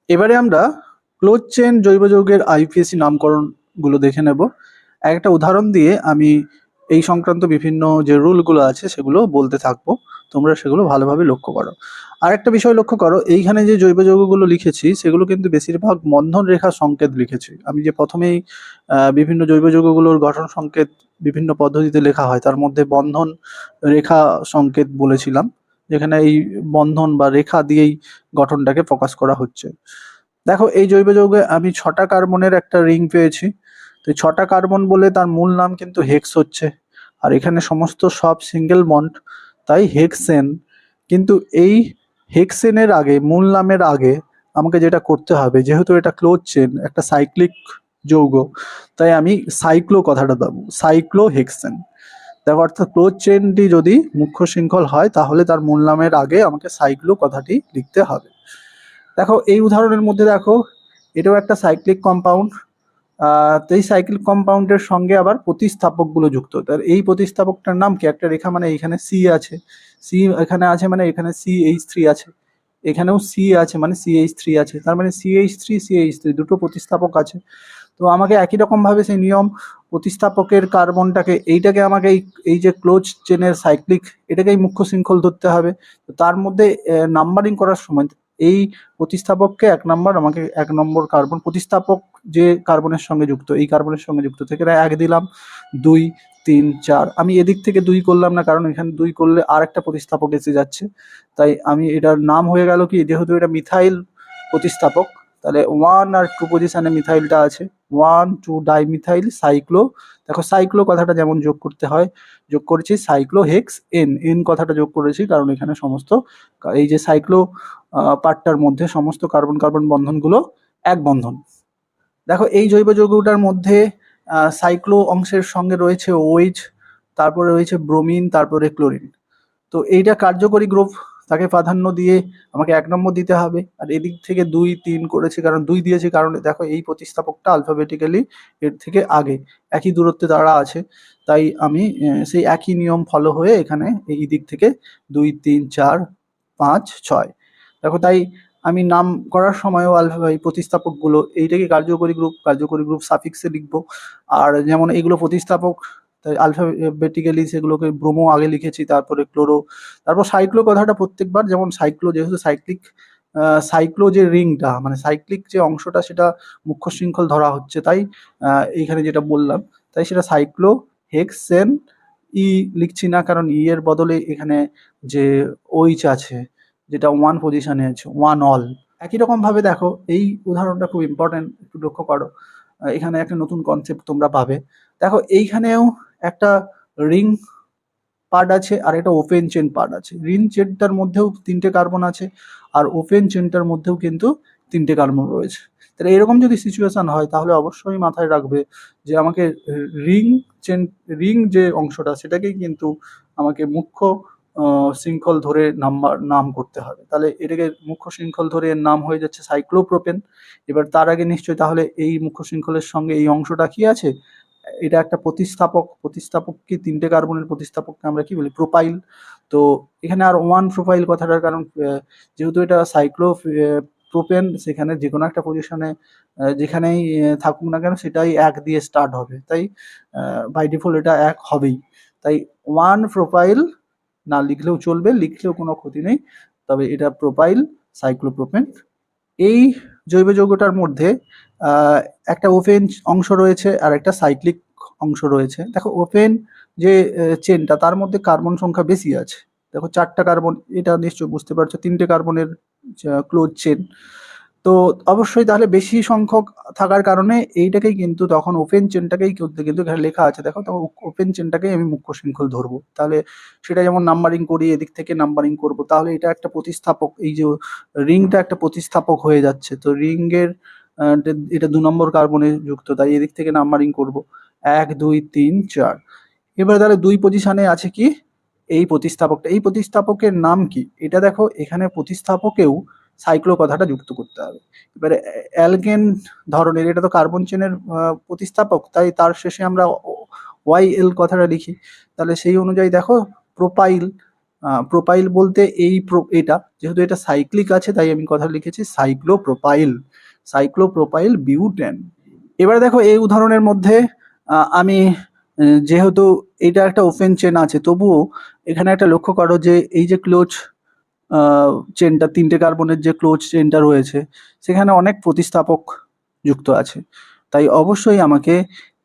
এবারে আমরা close chain জৈব যৌগের আইপিএসসি নামকরণগুলো দেখে নেব। একটা উদাহরণ দিয়ে আমি এই সংক্রান্ত বিভিন্ন যে রুলগুলো আছে সেগুলো বলতে থাকবো, তোমরা সেগুলো ভালোভাবে লক্ষ্য করো। আর একটা বিষয় লক্ষ্য করো, এইখানে যে জৈব যৌগগুলো লিখেছি সেগুলো কিন্তু বেশিরভাগ বন্ধন রেখা সংকেত লিখেছি। আমি যে প্রথমেই বিভিন্ন জৈব যৌগগুলোর গঠন সংকেত বিভিন্ন পদ্ধতিতে লেখা হয়, তার মধ্যে বন্ধন রেখা সংকেত বলেছিলাম, যেখানে এই বন্ধন বা রেখা দিয়েই গঠনটাকে প্রকাশ করা হচ্ছে। দেখো, এই জৈব যৌগে আমি 6টা কার্বনের একটা রিং পেয়েছি। তো এই 6টা কার্বন বলে তার মূল নাম কিন্তু হেক্স হচ্ছে। আর এখানে সমস্ত সব সিঙ্গেল বন্ড, তাই হেক্সেন। কিন্তু এই হেক্সেনের আগে, মূল নামের আগে আমাকে যেটা করতে হবে, যেহেতু এটা ক্লোজ চেন, একটা সাইক্লিক যৌগ, তাই আমি সাইক্লো কথাটা দেবো, সাইক্লো হেক্সেন। দেখো, অর্থাৎ ক্লোজ চেনটি যদি মুখ্য শৃঙ্খল হয় তাহলে তার মূল নামের আগে আমাকে সাইক্লো কথাটি লিখতে হবে। দেখো, এই উদাহরণের মধ্যে দেখো, এটাও একটা সাইক্লিক কম্পাউন্ড। তো এই সাইক্লিক কম্পাউন্ডের সঙ্গে আবার প্রতিস্থাপকগুলো যুক্ত। তার এই প্রতিস্থাপকটার নাম কি? একটা রেখা, মানে এইখানে সি আছে, সি এখানে আছে, মানে এখানে CH3 আছে, এখানেও সি আছে, মানে CH3 আছে, তার মানে CH3 দুটো প্রতিস্থাপক আছে। তো আমাকে একই রকম ভাবে সেই নিয়ম, প্রতিস্থাপকের কার্বনটাকে, এইটাকে আমাকে এই যে ক্লোজ চেনের সাইক্লিক, এটাকেই মুখ্য শৃঙ্খল ধরতে হবে। তো তার মধ্যে নাম্বারিং করার সময় এই প্রতিস্থাপককে 1 নম্বর, আমাকে 1 নম্বর কার্বন, প্রতিস্থাপক যে কার্বনের সঙ্গে যুক্ত, এই কার্বনের সঙ্গে যুক্ত থেকে 1 দিলাম, 2, 3, 4। আমি এদিক থেকে 2 করলাম না, কারণ এখানে 2 করলে আর একটা প্রতিস্থাপক এসে যাচ্ছে। তাই আমি এটার নাম হয়ে গেল কি, যেহেতু এটা মিথাইল প্রতিস্থাপক, তাহলে 1 আর 2 পজিশনে মিথাইলটা আছে, 1, 2 ডাইমিথাইল সাইক্লো। দেখো, সাইক্লো কথাটা যেমন যোগ করতে হয়, যোগ করেছি সাইক্লো হেক্স এন, এন কথাটা যোগ করেছি কারণ এখানে সমস্ত এই যে সাইক্লো পার্টটার মধ্যে সমস্ত কার্বন কার্বন বন্ধনগুলো এক বন্ধন। দেখো, এই জৈব যৌগটার মধ্যে সাইক্লো অংশের সঙ্গে রয়েছে OH, তারপরে রয়েছে ব্রোমিন, তারপরে ক্লোরিন। তো এইটা কার্যকরী গ্রুপ, তাকে প্রাধান্য দিয়ে আমাকে 1 নম্বর দিতে হবে। আর এদিক থেকে 2, 3 করেছি, কারণ 2 দিয়েছি কারণ দেখো এই প্রতিস্থাপকটা আলফাবেটিক্যালি এর থেকে আগে, একই দূরত্বে তারা আছে। তাই আমি সেই একই নিয়ম ফলো হয়ে এখানে এই দিক থেকে 2, 3, 4, 5, 6। দেখো, তাই আমি নাম করার সময়ও এই প্রতিস্থাপকগুলো, এইটাকে কার্যকরী গ্রুপ সাফিক্সে লিখবো। আর যেমন এইগুলো প্রতিস্থাপক, তাই আলফাবেটিক্যালি সেগুলোকে ব্রোমো আগে লিখেছি, তারপরে ক্লোরো, তারপর সাইক্লো কথাটা প্রত্যেকবার, যেমন সাইক্লো যেহেতু সাইক্লিক, সাইক্লো যে রিংটা, মানে সাইক্লিক যে অংশটা, সেটা মুখ্য শৃঙ্খল ধরা হচ্ছে, তাই এইখানে যেটা বললাম, তাই সেটা সাইক্লো হেক্সেন। লিখছি না, কারণ এর বদলে এখানে যে OH আছে, যেটা 1 পজিশনে আছে, 1 অল। একই রকম ভাবে দেখো, এই উদাহরণটা খুব ইম্পর্টেন্ট, একটু লক্ষ্য করো। এখানে একটা নতুন কনসেপ্ট তোমরা পাবে। দেখো, এইখানেও একটা রিং পার্ট আছে আর একটা ওপেন চেন পার্ট আছে। রিং চেনটার মধ্যেও 3টে কার্বন আছে, আর ওপেন চেনটার মধ্যেও কিন্তু 3টে কার্বন রয়েছে। তাহলে এরকম যদি সিচুয়েশন হয়, তাহলে অবশ্যই মাথায় রাখবে যে আমাকে রিং চেন, রিং যে অংশটা, সেটাকেই কিন্তু আমাকে মুখ্য শৃঙ্খল ধরে নাম করতে হবে। তাহলে এটাকে মুখ্য শৃঙ্খল ধরে এর নাম হয়ে যাচ্ছে সাইক্লোপ্রোপেন। এবার তার আগে নিশ্চয়ই তাহলে এই মুখ্য শৃঙ্খলের সঙ্গে এই অংশটা কি আছে, এটা একটা প্রতিস্থাপক। প্রতিস্থাপক কি, 3টে কার্বনের প্রতিস্থাপককে আমরা কি বলি? প্রোপাইল। তো এখানে আর 1 প্রোপাইল কথাটার কারণ, যেহেতু এটা সাইক্লো প্রোপেন, সেখানে যে কোনো একটা পজিশনে যেখানেই থাকুক না কেন, সেটাই 1 দিয়ে স্টার্ট হবে, তাই বাই ডিফল্ট এটা 1 হবেই। তাই 1 প্রোপাইল না লিখলেও চলবে, লিখলেও কোনো ক্ষতি নেই, তবে এটা প্রোপাইল সাইক্লোপ্রোপেন। এই জৈব যৌগটার মধ্যে একটা ওপেন অংশ রয়েছে আর একটা সাইক্লিক অংশ রয়েছে। দেখো, ওপেন যে চেনটা, তার মধ্যে কার্বন সংখ্যা বেশি আছে। দেখো, 4টা কার্বন, এটা নিশ্চয়ই বুঝতে পারছো, 3টে কার্বনের ক্লোজ চেন। তো অবশ্যই তাহলে বেশি সংখ্যক থাকার কারণে এইটাকেই কিন্তু তখন ওপেন চেনটাকেই কিন্তু এখানে লেখা আছে, দেখো, তখন ওপেন চেনটাকেই আমি মুখ্য শৃঙ্খল ধরবো। তাহলে সেটা যেমন নাম্বারিং করি, এদিক থেকে নাম্বারিং করব, তাহলে এটা একটা প্রতিস্থাপক, এই যে রিংটা একটা প্রতিস্থাপক হয়ে যাচ্ছে। তো রিংয়ের এটা 2 নম্বর কার্বনে যুক্ত, তাই এদিক থেকে নাম্বারিং করব, 1, 2, 3, 4। এবারে তাহলে 2 পজিশনে আছে কি, এই প্রতিস্থাপকটা। এই প্রতিস্থাপকের নাম কি? এটা দেখো, এখানে প্রতিস্থাপকেও সাইক্লো কথাটা যুক্ত করতে হবে। এবারে অ্যালকেন ধরনের, এটা তো কার্বন চেনের প্রতিস্থাপক, তাই তার শেষে আমরা YL কথাটা লিখি। তাহলে সেই অনুযায়ী দেখো, প্রোপাইল প্রোপাইল বলতে এটা যেহেতু এটা সাইক্লিক আছে তাই আমি কথা লিখেছি সাইক্লোপ্রোপাইল বিউটেন। এবারে দেখো এই উদাহরণের মধ্যে আমি যেহেতু এটা একটা ওপেন চেন আছে তবুও এখানে একটা লক্ষ্য করো যে এই যে ক্লোজ চেনটা, 3টে কার্বনের যে ক্লোজ চেনটা রয়েছে সেখানে অনেক প্রতিস্থাপক যুক্ত আছে। তাই অবশ্যই আমাকে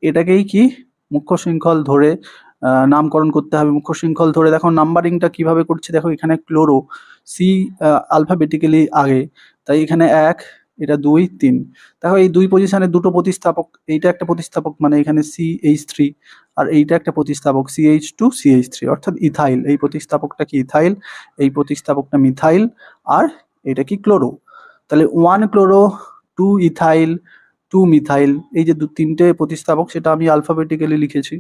এটাকেই কি মুখ্য শৃঙ্খল ধরে নামকরণ করতে হবে। মুখ্য শৃঙ্খল ধরে দেখো নাম্বারিংটা কিভাবে করছে, দেখো এখানে ক্লোরো সি আলফাবেটিক্যালি আগে, তাই এখানে 1, এটা 2, 3। দেখো এই 2 পজিশনে দুটো প্রতিস্থাপক, এইটা একটা প্রতিস্থাপক মানে এখানে CH3, আর এইটা একটা প্রতিস্থাপক CH2 CH3 অর্থাৎ ইথাইল। এই প্রতিস্থাপকটা কি ইথাইল, এই প্রতিস্থাপকটা মিথাইল, আর এটা কি ক্লোরো। তাহলে 1 ক্লোরো 2 ইথাইল 2 মিথাইল, এই যে 3টে প্রতিস্থাপক সেটা আমি আলফাবেটিক্যালি লিখেছি।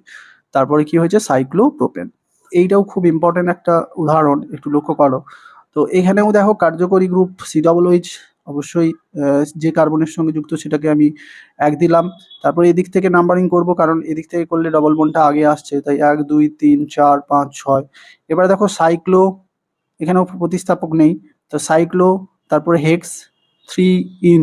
তারপরে কি হয়েছে সাইক্লোপ্রোপেন। এইটাও খুব ইম্পর্টেন্ট একটা উদাহরণ, একটু লক্ষ্য করো। তো এখানেও দেখো কার্যকরী গ্রুপ COOH অবশ্যই যে কার্বনের সঙ্গে যুক্ত সেটাকে আমি 1 দিলাম। তারপরে এদিক থেকে নাম্বারিং করব কারণ এদিক থেকে করলে ডবল বন্ডটা আগে আসছে, তাই 1 2 3 4 5 6। এবারে দেখো সাইক্লো, এখানেও প্রতিস্থাপক নেই, তো সাইক্লো, তারপরে হেক্স 3 ইন।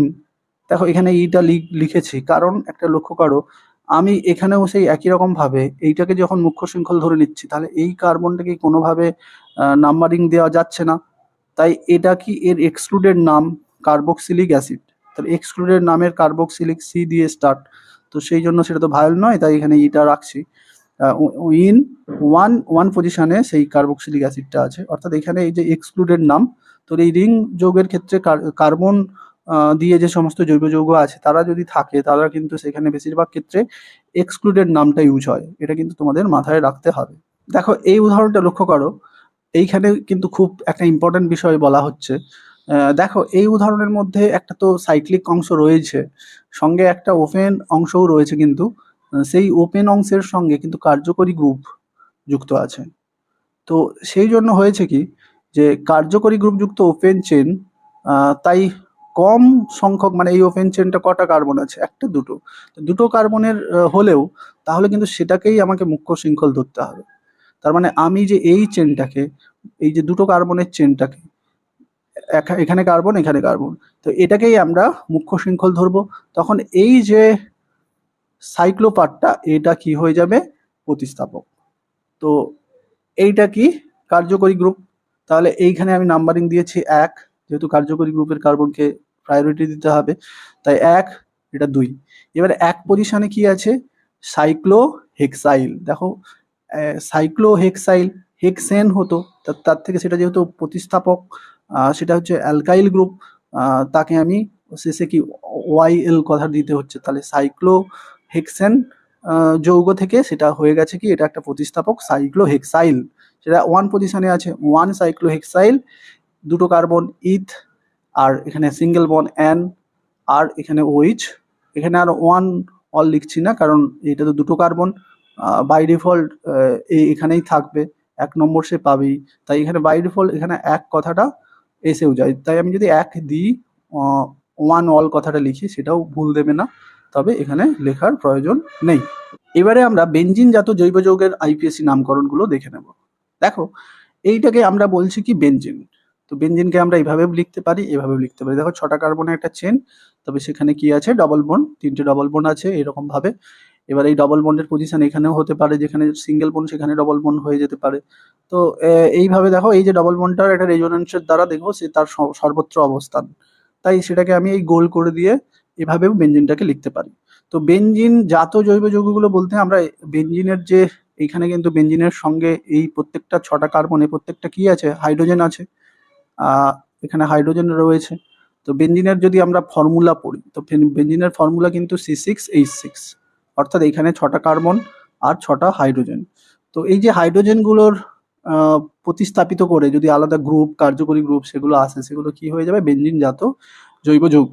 দেখো এখানে ইটা লিখেছি কারণ একটা লক্ষ্য করো আমি এখানেও সেই একই রকম ভাবে এইটাকে যখন মুখ্য শৃঙ্খল ধরে নিচ্ছি তাহলে এই কার্বনটাকে কোনোভাবে নাম্বারিং দেওয়া যাচ্ছে না, তাই এটা কি এর এক্সক্লুডেড নাম কার্বক্সিলিক অ্যাসিড। তাহলে এক্সক্লুডেড নামের কার্বক্সিলিক সি দিয়ে স্টার্ট, তো সেই জন্য সেটা তো ভায়োল নয়, তাই এখানে ইটা রাখছি। ইন ওয়ান পজিশনে সেই কার্বক্সিলিক অ্যাসিডটা আছে, অর্থাৎ এখানে এই যে এক্সক্লুডেড নাম। তো এই রিং যৌগের ক্ষেত্রে কার্বন দিয়ে যে সমস্ত জৈব যৌগ আছে তারা যদি থাকে তারা কিন্তু সেখানে বেশিরভাগ ক্ষেত্রে এক্সক্লুডেড নামটা ইউজ হয়, এটা কিন্তু তোমাদের মাথায় রাখতে হবে। দেখো এই উদাহরণটা লক্ষ্য করো, এইখানে কিন্তু খুব একটা ইম্পর্টেন্ট বিষয় বলা হচ্ছে। দেখো এই উদাহরণের মধ্যে একটা তো সাইক্লিক অংশ রয়েছে, সঙ্গে একটা ওপেন অংশও রয়েছে, কিন্তু সেই ওপেন অংশের সঙ্গে কিন্তু কার্যকরী গ্রুপ যুক্ত আছে। তো সেই জন্য হয়েছে কি যে কার্যকরী গ্রুপযুক্ত ওপেন চেন, তাই কম সংখ্যক মানে এই ওপেন চেনটা কটা কার্বন আছে, 1 2, তো 2 কার্বনের হলেও তাহলে কিন্তু সেটাকেই আমাকে মুখ্য শৃঙ্খল ধরতে হবে। তার মানে আমি যে এই চেনটাকে, এই যে 2 কার্বনের চেনটাকে, এখানে কার্বন এখানে কার্বন, তো এটাকেই আমরা মুখ্য শৃঙ্খল ধরবো। তখন এই যে সাইক্লোপার্টটা এটা কি হয়ে যাবে প্রতিস্থাপক। তো এইটা কি কার্যকরী গ্রুপ, তাহলে এইখানে আমি নাম্বারিং দিয়েছি 1, যেহেতু কার্যকরী গ্রুপের কার্বনকে প্রায়োরিটি দিতে হবে, তাই 1, এটা 2। এবারে 1 পজিশনে কি আছে সাইক্লোহেক্সাইল। দেখো সাইক্লোহেক্সাইল হেক্সেন হতো, তার থেকে সেটা যেহেতু প্রতিস্থাপক, সেটা হচ্ছে অ্যালকাইল গ্রুপ, তাকে আমি শেষে কি OYL কথা দিতে হচ্ছে, তাহলে সাইক্লোহেক্সেন যৌগ থেকে সেটা হয়ে গেছে কি এটা একটা প্রতিস্থাপক সাইক্লোহেক্সাইল, সেটা 1 পজিশনে আছে 1 সাইক্লোহেক্সাইল, 2 কার্বন ইথ, আর এখানে সিঙ্গেল বন্ড N, আর এখানে OH। এখানে আর 1 অল লিখছি না কারণ এটা তো 2 কার্বন, বাই ডিফল্ট এখানেই থাকবে, 1 নম্বর সে পাবেই, তাই এখানে বাই ডিফল্ট এখানে 1 কথাটা এসেও যায়, তাই আমি যদি 1 দিই 1 অল কথাটা লিখি সেটাও ভুল দেবে না, তবে এখানে লেখার প্রয়োজন নেই। এবারে আমরা বেনজিন জাত জৈব যৌগের আইপিএসি নামকরণগুলো দেখে নেব। দেখো এইটাকে আমরা বলছি কি বেনজিন, তো বেনজিনকে আমরা এইভাবেও লিখতে পারি এভাবেও লিখতে পারি। দেখো 6টা কার্বনের একটা চেন, তবে সেখানে কি আছে ডবল বন্ড, 3টে ডবল বন্ড আছে এরকম ভাবে। এবার এই ডবল বন্ডের পজিশন এখানেও হতে পারে, যেখানে সিঙ্গেল বন্ড সেখানে ডবল বন্ড হয়ে যেতে পারে। তো এইভাবে দেখো এই যে ডবল বন্ডটার একটা রেজোনেন্সের দ্বারা দেখবো সে তার সর্বত্র অবস্থান, তাই সেটাকে আমি এই গোল করে দিয়ে এভাবেও বেনজিনটাকে লিখতে পারি। তো বেনজিন জাত জৈব যৌগগুলো বলতে আমরা বেনজিনের যে এইখানে কিন্তু বেনজিনের সঙ্গে এই প্রত্যেকটা 6টা কার্বনে প্রত্যেকটা কি আছে হাইড্রোজেন আছে, এখানে হাইড্রোজেন রয়েছে। তো বেনজিনের যদি আমরা ফর্মুলা পড়ি তো বেনজিনের ফর্মুলা কিন্তু C6H6, অর্থাৎ এখানে 6টা কার্বন আর 6টা হাইড্রোজেন। তো এই যে হাইড্রোজেনগুলোর প্রতিস্থাপিত করে যদি আলাদা গ্রুপ কার্যকরী গ্রুপ সেগুলো আসে, সেগুলো কি হয়ে যাবে বেনজিন জাত জৈব যৌগ।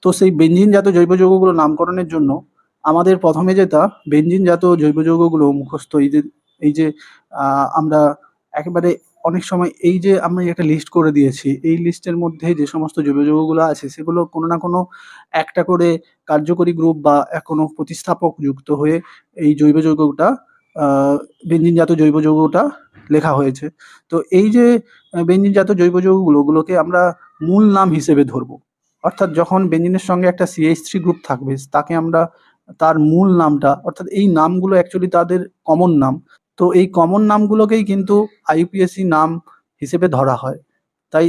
তো সেই বেনজিন জাত জৈব যৌগগুলো নামকরণের জন্য আমাদের প্রথমে যেটা বেনজিন জাত জৈব যৌগগুলো মুখস্থ, এই যে আমরা একেবারে অনেক সময় এই যে আমরা একটা লিস্ট করে দিয়েছি, এই লিস্টের মধ্যে যে সমস্ত জৈব যৌগগুলো আছে সেগুলো কোনো না কোনো একটা করে কার্যকরী গ্রুপ বা কোনো প্রতিস্থাপক যুক্ত হয়ে এই জৈব যৌগটা বেঞ্জিনজাত জৈব যৌগটা লেখা হয়েছে। তো এই যে বেঞ্জিনজাত জৈব যৌগগুলোকে আমরা মূল নাম হিসেবে ধরবো। অর্থাৎ যখন বেঞ্জিনের সঙ্গে একটা CH3 গ্রুপ থাকবে তাকে আমরা তার মূল নামটা, অর্থাৎ এই নামগুলো অ্যাকচুয়ালি তাদের কমন নাম। তো এই কমন নামগুলোকেই কিন্তু IUPAC নাম হিসেবে ধরা হয়। তাই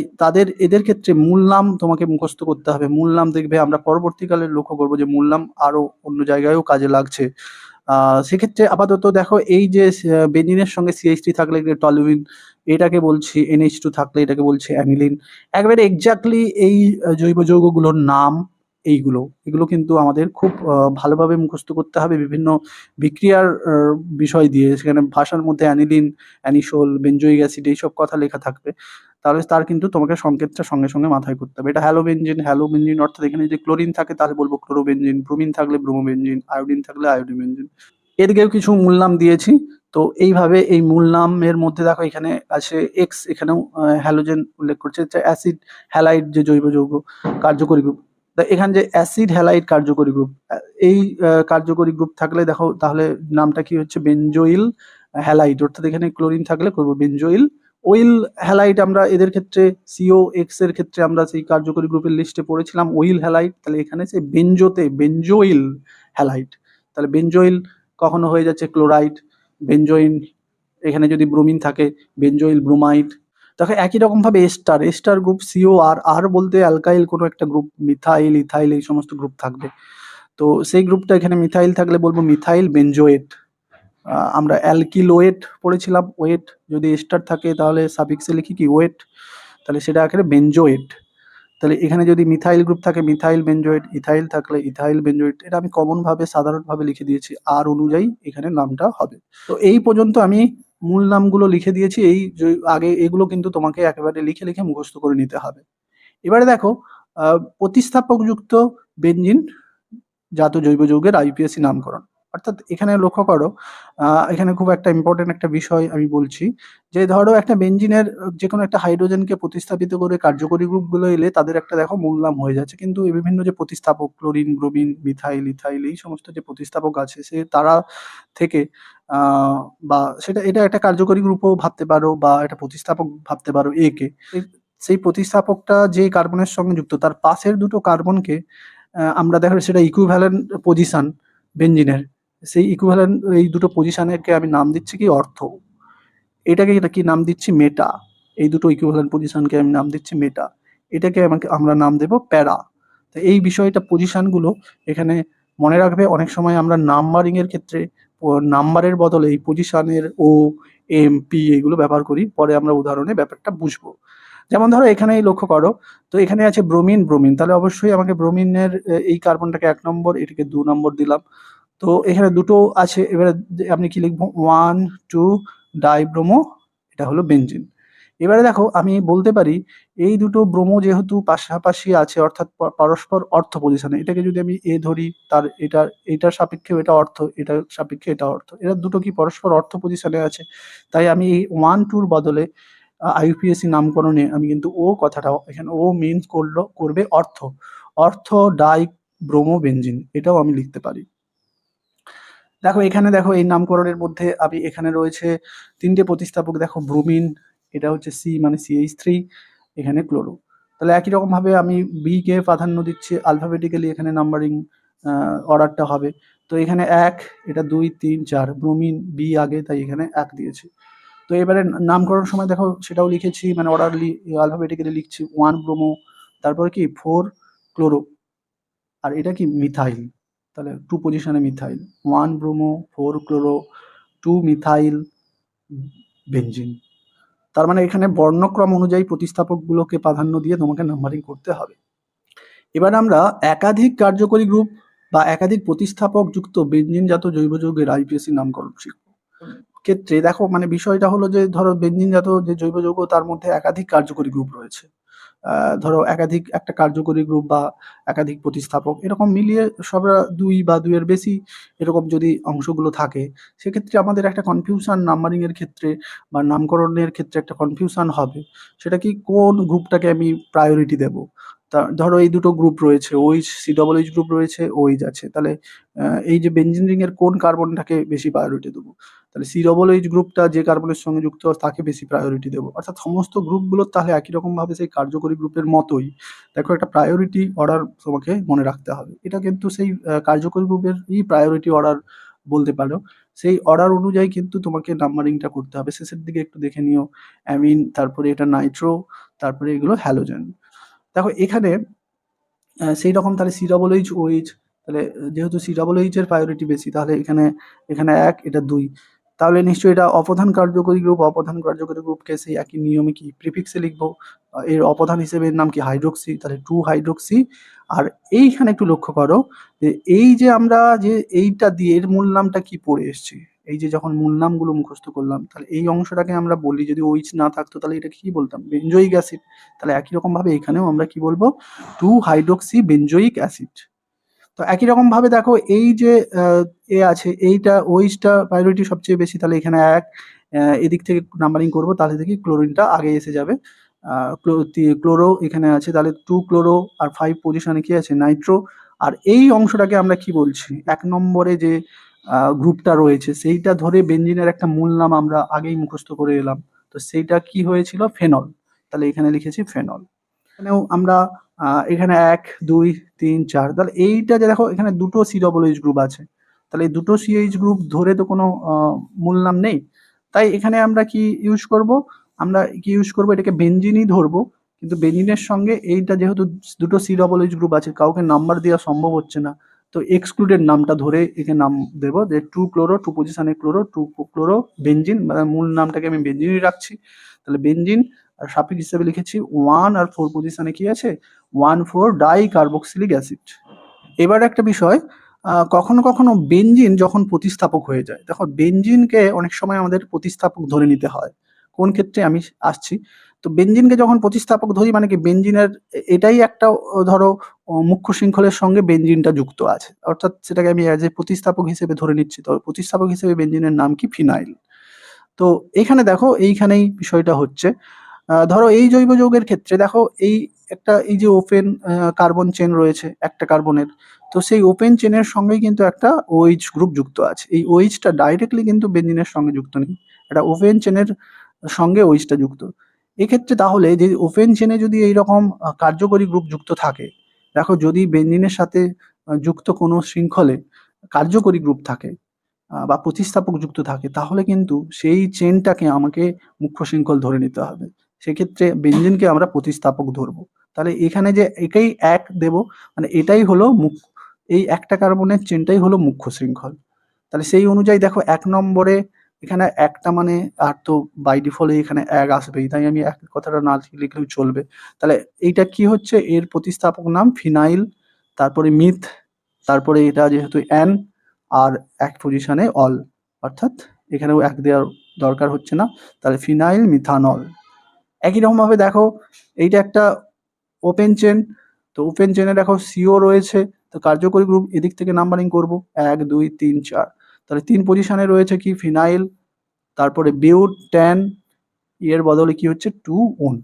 এদের ক্ষেত্রে মূল নাম তোমাকে মুখস্থ করতে হবে। মূল নাম দেখবে আমরা পরবর্তীকালে লক্ষ্য করবো যে মূল নাম আরো অন্য জায়গায়ও কাজে লাগছে। সেক্ষেত্রে আপাতত দেখো এই যে বেঞ্জিনের সঙ্গে CH3 থাকলে টলুইন, এটাকে বলছি NH2 থাকলে এটাকে বলছি অ্যানিলিন। একবারে এক্স্যাক্টলি এই জৈব যৌগগুলোর নাম এগুলো কিন্তু আমাদের খুব ভালোভাবে মুখস্থ করতে হবে বিভিন্ন বিক্রিয়ার বিষয় দিয়ে। সেখানে ভাষার মধ্যে অ্যানিলিন, অ্যানিসোল, বেঞ্জোইক অ্যাসিড এইসব কথা লেখা থাকবে। তাহলে তার কিন্তু তোমাকে সংকেতটা সঙ্গে সঙ্গে মাথায় করতে হবে। এটা হ্যালোবেনজিন অর্থাৎ এখানে যদি ক্লোরিন থাকে তাহলে বলবো ক্লোরোবেনজিন, ব্রোমিন থাকলে ব্রোমোবেনজিন, আয়োডিন থাকলে আয়োডিনবেনজিন। এদিকেও কিছু মূল নাম দিয়েছি। তো এইভাবে এই মূল নামের মধ্যে দেখো এখানে আছে এক্স, এখানেও হ্যালোজেন উল্লেখ করছে। অ্যাসিড হ্যালাইড যে জৈব যৌগ কার্যকরী গ্রুপ, এখানে যে অ্যাসিড হ্যালাইড কার্যকরী গ্রুপ, এই কার্যকরী গ্রুপ থাকলে দেখো তাহলে নামটা কি হচ্ছে বেনজোইল হ্যালাইড। অর্থাৎ এখানে ক্লোরিন থাকলে করবো বেনজোইল ওইল হ্যালাইড। আমরা এদের ক্ষেত্রে CO6 এর ক্ষেত্রে আমরা সেই কার্যকরী গ্রুপের লিস্টে পড়েছিলাম ওইল হ্যালাইড। তাহলে এখানে সেই বেনজোইল হ্যালাইড, তাহলে বেনজোইল কখনো হয়ে যাচ্ছে ক্লোরাইড, বেনজোইন। এখানে যদি ব্রোমিন থাকে বেনজোইল ব্রোমাইড। দেখো একই রকম ভাবে এস্টার গ্রুপ COR বলতে অ্যালকাইল কোনো একটা গ্রুপ, মিথাইল, ইথাইল এই সমস্ত গ্রুপ থাকবে। তো সেই গ্রুপটা এখানে মিথাইল থাকলে বলবো মিথাইল বেনজোয়েট। আমরা অ্যালকিলোয়েট পড়েছিলাম, ওয়েট যদি এস্টার থাকে তাহলে সাফিক্সে লিখি কি ওয়েট, তাহলে সেটা আকারে বেনজোয়েট। তাহলে এখানে যদি মিথাইল গ্রুপ থাকে মিথাইল বেনজোয়েট, ইথাইল থাকলে ইথাইল বেনজোয়েট। এটা আমি কমনভাবে সাধারণভাবে লিখে দিয়েছি, আর অনুযায়ী এখানে নামটা হবে। তো এই পর্যন্ত আমি মূল নামগুলো লিখে দিয়েছি। এই আগে এগুলো কিন্তু তোমাকে একেবারে লিখে লিখে মুখস্থ করে নিতে হবে। এবারে দেখো প্রতিস্থাপকযুক্ত বেঞ্জিন জাত জৈব যৌগের IUPAC নামকরণ। অর্থাৎ এখানে লক্ষ্য করো, এখানে খুব একটা ইম্পর্টেন্ট একটা বিষয় আমি বলছি যে ধরো একটা বেঞ্জিনের যে কোনো একটা হাইড্রোজেনকে প্রতিস্থাপিত করে কার্যকরী গ্রুপগুলো এলে তাদের একটা দেখো মূল নাম হয়ে যাচ্ছে। কিন্তু এই বিভিন্ন যে প্রতিস্থাপক ক্লোরিন, ব্রোমিন, মিথাইল, ইথাইল এই সমস্ত যে প্রতিস্থাপক আছে সে তারা থেকে বা এটা একটা কার্যকরী গ্রুপও ভাবতে পারো বা একটা প্রতিস্থাপক ভাবতে পারো একে। সেই প্রতিস্থাপকটা যে কার্বনের সঙ্গে যুক্ত তার পাশের দুটো কার্বনকে আমরা দেখো সেটা ইকুইভ্যালেন্ট পজিশন বেঞ্জিনের, সেই ইকুইভ্যালেন্ট এই দুটো পজিশনকে আমি নাম দিচ্ছি কি অর্থ, এটাকে কি নাম দিচ্ছি মেটা। এই দুটো ইকুইভ্যালেন্ট পজিশনকে আমি নাম দিচ্ছি মেটা, এটাকে আমরা নাম দেব প্যারা। তো এই বিষয়টা পজিশনগুলো এখানে মনে রাখবে। অনেক সময় আমরা নাম্বারিং এর ক্ষেত্রে নাম্বারের বদলে এই পজিশনের OM, P এইগুলো ব্যবহার করি, পরে আমরা উদাহরণে ব্যাপারটা বুঝবো। যেমন ধরো এখানে লক্ষ্য করো, তো এখানে আছে ব্রোমিন, তাহলে অবশ্যই আমাকে ব্রোমিনের এই কার্বনটাকে 1 নম্বর, এটাকে 2 নম্বর দিলাম। তো এখানে দুটো আছে, এবারে আপনি কি লিখবো 1,2 ডাইব্রোমো, এটা হলো বেঞ্জিন। এবারে দেখো আমি বলতে পারি এই দুটো ব্রোমো যেহেতু পাশাপাশি আছে অর্থাৎ পরস্পর অর্থ পজিশনে, এটাকে যদি আমি এ ধরি তার এটার সাপেক্ষে এটা অর্থ, এটার সাপেক্ষে এটা অর্থ, এরা দুটো কি পরস্পর অর্থ পজিশনে আছে। তাই আমি এই 1,2 বদলে IUPAC নামকরণে আমি কিন্তু কথাটা এখানে মিনস করবে অর্থ ডাই ব্রোমো বেঞ্জিন, এটাও আমি লিখতে পারি। দেখো এই নামকরণের মধ্যে আমি এখানে রয়েছে 3টে প্রতিস্থাপক। দেখো ব্রোমিন, এটা হচ্ছে C মানে CH3, এখানে ক্লোরো। তাহলে একই রকম ভাবে আমি বি কে প্রাধান্য দিচ্ছি, আলফাবেটিক্যালি এখানে নাম্বারিং অর্ডারটা হবে। তো এখানে 1, এটা 2, 3, 4, ব্রোমিন বি আগে তাই এখানে 1 দিয়েছি। তো এবারে নামকরণ সময় দেখো সেটাও লিখেছি, মানে অর্ডারলি আলফাবেটিক্যালি লিখছি 1 ব্রোমো, তারপর কি 4 ক্লোরো, আর এটা কি মিথাইল, তাহলে 2 পজিশনে methyl, 1 bromo, 4 chloro, 2 methyl benzene. তার মানে এখানে বর্ণক্রম অনুযায়ী প্রতিস্থাপকগুলোকে প্রাধান্য দিয়ে তোমাকে নাম্বারিং করতে হবে। এবার আমরা একাধিক কার্যকরী গ্রুপ বা একাধিক প্রতিস্থাপক যুক্ত বেঞ্জিনজাত জৈব যৌগের IUPAC নামকরণ শিখব। ক্ষেত্রে দেখো মানে বিষয়টা হলো যে ধরো বেঞ্জিনজাত যে জৈব যৌগ তার মধ্যে একাধিক কার্যকরী গ্রুপ রয়েছে। ধরো একাধিক একটা কার্যকরী গ্রুপ বা একাধিক প্রতিস্থাপক এরকম মিলিয়ে সবরা 2 বা 2 এর বেশি এরকম যদি অংশগুলো থাকে, সেক্ষেত্রে আমাদের একটা কনফিউশন নাম্বারিং এর ক্ষেত্রে বা নামকরণের ক্ষেত্রে একটা কনফিউশন হবে। সেটা কি কোন গ্রুপটাকে আমি প্রায়োরিটি দেব। তা ধরো এই দুটো গ্রুপ রয়েছে, OH COOH গ্রুপ রয়েছে, OH আছে, তাহলে এই যে বেঞ্জিন রিং এর কোন কার্বনটাকে বেশি প্রায়োরিটি দেবো। তাহলে C OH গ্রুপটা যে কার্বনের সঙ্গে যুক্ত তাকে বেশি প্রায়োরিটি দেবো। অর্থাৎ সমস্ত গ্রুপগুলোর তাহলে একই রকমভাবে সেই কার্যকরী গ্রুপের মতোই দেখো একটা প্রায়োরিটি অর্ডার তোমাকে মনে রাখতে হবে। এটা কিন্তু সেই কার্যকরী গ্রুপেরই প্রায়োরিটি অর্ডার বলতে পারো। সেই অর্ডার অনুযায়ী কিন্তু তোমাকে নাম্বারিংটা করতে হবে। শেষের দিকে একটু দেখে নিও অ্যামিন, তারপরে এটা নাইট্রো, তারপরে এগুলো হ্যালোজেন। দেখো এখানে সেই রকম তাহলে COOH, তাহলে যেহেতু COOH এর প্রায়োরিটি বেশি, তাহলে এখানে 1, এটা 2, তাহলে নিশ্চয়ই এটা অপ্রধান কার্যকরী গ্রুপ। অপ্রধান কার্যকরী গ্রুপকে সেই একই নিয়মে কি প্রিফিক্সে লিখবো। এর অপ্রধান হিসেবে এর নাম কি হাইড্রোক্সি, তাহলে 2 হাইড্রোক্সি। আর এইখানে একটু লক্ষ্য করো যে এই যে আমরা যে এইটা দিয়ে এর মূল নামটা কি পড়ে এসেছি, এই যে যখন মূল নামগুলো মুখস্থ করলাম, তাহলে এই অংশটাকে আমরা বলি, যদি OH না থাকতো তাহলে এটা কি বলতাম, বেঞ্জোইক অ্যাসিড। তাহলে একই রকম ভাবে এখানেও আমরা কি বলবো, 2 হাইড্রোক্সি বেঞ্জোইক অ্যাসিড। তো একই রকম ভাবে দেখো এই যে এ আছে, এইটা OH-টা প্রায়োরিটি সবচেয়ে বেশি, তাহলে এখানে 1, এদিক থেকে নাম্বারিং করব, তাহলে দেখি ক্লোরিনটা আগে এসে যাবে। ক্লোরো এখানে আছে, তাহলে 2 ক্লোরো, আর 5 পজিশনে কি আছে, নাইট্রো। আর এই অংশটাকে আমরা কি বলছি, 1 নম্বরে যে গ্রুপটা রয়েছে সেইটা ধরে বেঞ্জিনের একটা মূল নাম আমরা আগেই মুখস্থ করে এলাম, তো সেইটা কি হয়েছিল, ফেনল। তাহলে এখানে লিখেছি ফেনল। এখানেও আমরা এখানে 1, 2, 3, 4, তাহলে এইটা যে দেখো এখানে দুটো COOH গ্রুপ আছে, তাহলে এই দুটো CH গ্রুপ ধরে তো কোনো মূল নাম নেই, তাই এখানে আমরা কি ইউজ করব, এটাকে বেঞ্জিনই ধরবো। কিন্তু বেঞ্জিনের সঙ্গে এইটা যেহেতু দুটো COOH গ্রুপ আছে, কাউকে নাম্বার দেওয়া সম্ভব হচ্ছে না, তো এক্সক্লুডেড নামটা ধরে একে নাম দেবো যে 2 ক্লোরো, 2 পজিশনে ক্লোরো, 2 ক্লোরো বেঞ্জিন, মানে মূল নামটাকে আমি বেঞ্জিনই রাখছি। তাহলে বেঞ্জিন, আর সাপেক্ষ হিসেবে লিখেছি 1, আর 4 পজিশনে কি আছে, 1,4 ডাইকার্বক্সিলিক অ্যাসিড। এবার একটা বিষয়, কখনো কখনো বেঞ্জিন যখন প্রতিস্থাপক হয়ে যায়, দেখো বেঞ্জিনকে অনেক সময় আমাদের প্রতিস্থাপক ধরে নিতে হয়। কোন ক্ষেত্রে আমি আসছি। তো বেঞ্জিনকে যখন প্রতিস্থাপক ধরি মানে কি, বেঞ্জিনের এটাই একটা ধরো মুখ্য শৃঙ্খলের সঙ্গে বেঞ্জিনটা যুক্ত আছে, অর্থাৎ সেটাকে আমি অ্যাজ এ প্রতিস্থাপক হিসেবে ধরে নিচ্ছি। তো প্রতিস্থাপক হিসেবে বেঞ্জিনের নাম কি, ফিনাইল। তো এখানে দেখো এইখানেই বিষয়টা হচ্ছে, ধরো এই জৈব যৌগের ক্ষেত্রে দেখো এই যে ওপেন কার্বন চেন রয়েছে একটা কার্বনের, তো সেই ওপেন চেনের সঙ্গেই কিন্তু একটা OH গ্রুপ যুক্ত আছে। এই OH-টা ডাইরেক্টলি কিন্তু বেঞ্জিনের সঙ্গে যুক্ত নেই, এটা ওপেন চেনের সঙ্গে OH-টা যুক্ত। এক্ষেত্রে তাহলে যে ওপেন চেনে যদি এইরকম কার্যকরী গ্রুপ যুক্ত থাকে, দেখো যদি বেঞ্জিনের সাথে যুক্ত কোনো শৃঙ্খলে কার্যকরী গ্রুপ থাকে বা প্রতিস্থাপক যুক্ত থাকে, তাহলে কিন্তু সেই চেনটাকে আমাকে মুখ্য শৃঙ্খল ধরে নিতে হবে। সেক্ষেত্রে বেঞ্জিনকে আমরা প্রতিস্থাপক ধরবো। তাহলে এখানে যে একেই 1 দেব, মানে এটাই হলো এই একটা কার্বনের চেনটাই হলো মুখ্য শৃঙ্খল। তাহলে সেই অনুযায়ী দেখো 1 নম্বরে এখানে একটা, মানে আর তো বাই ডিফল্ট এখানে 1 আসবেই, তাই আমি 1 কথাটা না লিখলেও চলবে। তাহলে এইটা কি হচ্ছে, এর প্রতিস্থাপক নাম ফিনাইল, তারপরে মিথ, তারপরে এটা যেহেতু N, আর 1 পজিশনে অল, অর্থাৎ এখানেও 1 দেওয়ার দরকার হচ্ছে না, তাহলে ফিনাইল মিথানল। একই রকমভাবে দেখো এইটা একটা ওপেন চেন, তো ওপেন চেনে দেখো CO রয়েছে, তো কার্যকরী গ্রুপ এদিক থেকে নাম্বারিং করব 1, 2, 3, 4, তাহলে 3 পজিশনে রয়েছে কি, ফিনাইল, তারপরে বিউট, ট্যান, এর বদলে কি হচ্ছে, 2 ওন।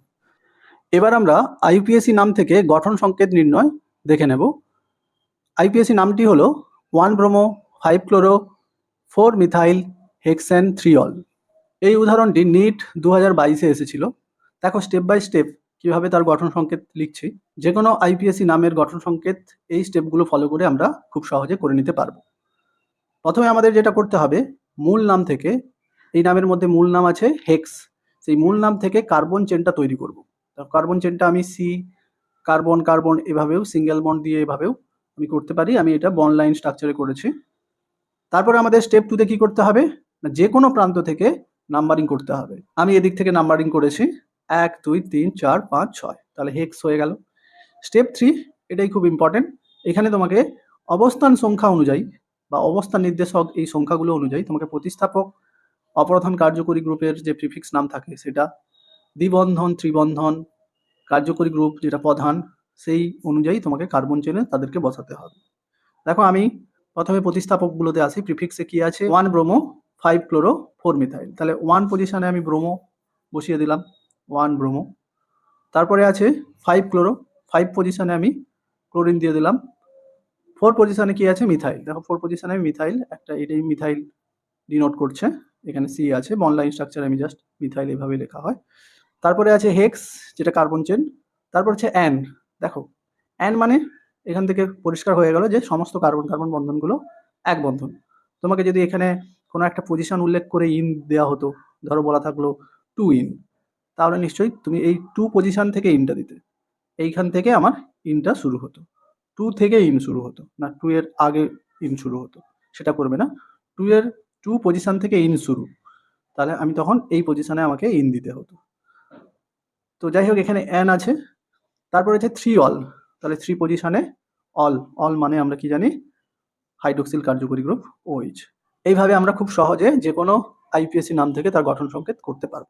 এবার আমরা IUPAC নাম থেকে গঠন সংকেত নির্ণয় দেখে নেব। IUPAC নামটি হলো 1 bromo 5 chloro 4 methyl hexane 3 all. এই উদাহরণটি নিট 2022-এ এসেছিল। দেখো স্টেপ বাই স্টেপ কিভাবে তার গঠন সংকেত লিখছি। যে কোনো IUPAC নামের গঠন সংকেত এই স্টেপগুলো ফলো করে আমরা খুব সহজে করে নিতে পারবো। প্রথমে আমাদের যেটা করতে হবে, মূল নাম থেকে, এই নামের মধ্যে মূল নাম আছে হেক্স, সেই মূল নাম থেকে কার্বন চেনটা তৈরি করব। কার্বন চেনটা আমি C কার্বন কার্বন এভাবেও সিঙ্গেল বন্ড দিয়ে এভাবেও আমি করতে পারি, আমি এটা বন্ড লাইন স্ট্রাকচারে করেছি। তারপরে আমাদের স্টেপ 2-তে কি করতে হবে, যে কোনো প্রান্ত থেকে নাম্বারিং করতে হবে। আমি এদিক থেকে নাম্বারিং করেছি 1, 2, 3, 4, 5, 6, তাহলে হেক্স হয়ে গেল। স্টেপ 3, এটাই খুব ইম্পর্টেন্ট, এখানে তোমাকে অবস্থান সংখ্যা অনুযায়ী বা অবস্থান নির্দেশক এই সংখ্যাগুলো অনুযায়ী তোমাকে প্রতিস্থাপক, অপ্রধান কার্যকরী গ্রুপের যে প্রিফিক্স নাম থাকে সেটা, দ্বিবন্ধন, ত্রিবন্ধন, কার্যকরী গ্রুপ যেটা প্রধান, সেই অনুযায়ী তোমাকে কার্বন চেনে তাদেরকে বসাতে হবে। দেখো আমি প্রথমে প্রতিস্থাপকগুলোতে আসি। প্রিফিক্সে কি আছে, 1 ব্রোমো 5 ক্লোরো 4 মিথাইল, তাহলে 1 পজিশনে আমি ব্রোমো বসিয়ে দিলাম, 1 ব্রোমো। তারপরে আছে 5 ক্লোরো, 5 পজিশনে আমি ক্লোরিন দিয়ে দিলাম। 4 পজিশনে কি আছে, মিথাইল, দেখো 4 পজিশনে আমি মিথাইল, একটা এটাই মিথাইল ডিনোট করছে। এখানে সি আছে, বন্ড লাইন স্ট্রাকচার আমি জাস্ট মিথাইল এভাবে লেখা হয়। তারপরে আছে হেক্স, যেটা কার্বন চেন। তারপর হচ্ছে অ্যান। দেখো অ্যান মানে এখান থেকে পরিষ্কার হয়ে গেল যে সমস্ত কার্বন কার্বন বন্ধনগুলো এক বন্ধন। তোমাকে যদি এখানে কোনো একটা পজিশন উল্লেখ করে ইন দেওয়া হতো, ধরো বলা থাকলো 2 ইন, তাহলে নিশ্চয়ই তুমি এই 2 পজিশন থেকে ইনটা দিতে। এইখান থেকে আমার ইনটা শুরু হতো, 2 থেকে ইন শুরু হতো না, 2 এর আগে ইন শুরু হতো, সেটা করবে না। 2 পজিশন থেকে ইন শুরু, তাহলে আমি তখন এই পজিশনে আমাকে ইন দিতে হতো। তো যাই হোক, এখানে অ্যান আছে। তারপর হচ্ছে 3 অল, তাহলে 3 পজিশনে অল। অল মানে আমরা কি জানি, হাইড্রোক্সিল কার্যকরী গ্রুপ OH। এইভাবে আমরা খুব সহজে যে কোনো আইপিএসসি নাম থেকে তার গঠন সংকেত করতে পারবো।